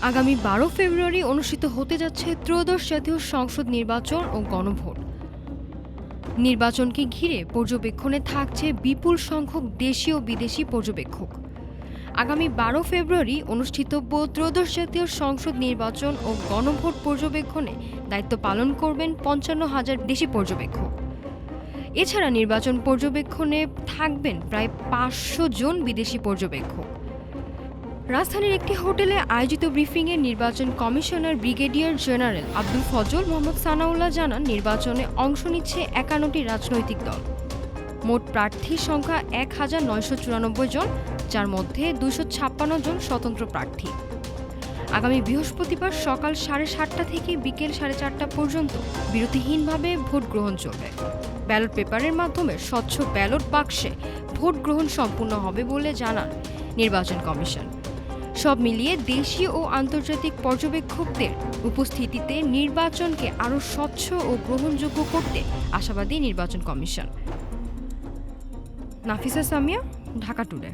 আগামী 12 ফেব্রুয়ারি অনুষ্ঠিত হতে যাচ্ছে ত্রয়োদশ জাতীয় সংসদ নির্বাচন ও গণভোট। নির্বাচনকে ঘিরে পর্যবেক্ষণে থাকছে বিপুল সংখ্যক দেশীয় ও বিদেশি পর্যবেক্ষক। আগামী 12 ফেব্রুয়ারি অনুষ্ঠিতব্য ত্রয়োদশ জাতীয় সংসদ নির্বাচন ও গণভোট পর্যবেক্ষণে দায়িত্ব পালন করবেন 55,000 দেশি পর্যবেক্ষক। এছাড়া নির্বাচন পর্যবেক্ষণে থাকবেন প্রায় 500 জন বিদেশি পর্যবেক্ষক। রাজধানীর একটি হোটেলে আয়োজিত ব্রিফিংয়ে নির্বাচন commissioner brigadier general Abdul Fazal Mohammad Sanaullah জানান, নির্বাচনে অংশ নিচ্ছে 51টি রাজনৈতিক দল। মোট প্রার্থীর সংখ্যা 1,994 জন, যার মধ্যে 256 জন স্বতন্ত্র প্রার্থী। আগামী বৃহস্পতিবার সকাল 7:30টা থেকে বিকেল 4:30টা পর্যন্ত বিরতিহীনভাবে ভোট গ্রহণ চলবে। ব্যালট পেপারের মাধ্যমে স্বচ্ছ ব্যালট বাক্সে ভোট গ্রহণ সম্পূর্ণ হবে বলে জানান নির্বাচন কমিশন। সব মিলিয়ে দেশীয় ও আন্তর্জাতিক পর্যবেক্ষকদের উপস্থিতিতে নির্বাচনকে আরও স্বচ্ছ ও গ্রহণযোগ্য করতে আশাবাদী নির্বাচন কমিশন। নাফিসা সামিয়া, ঢাকা টুডে।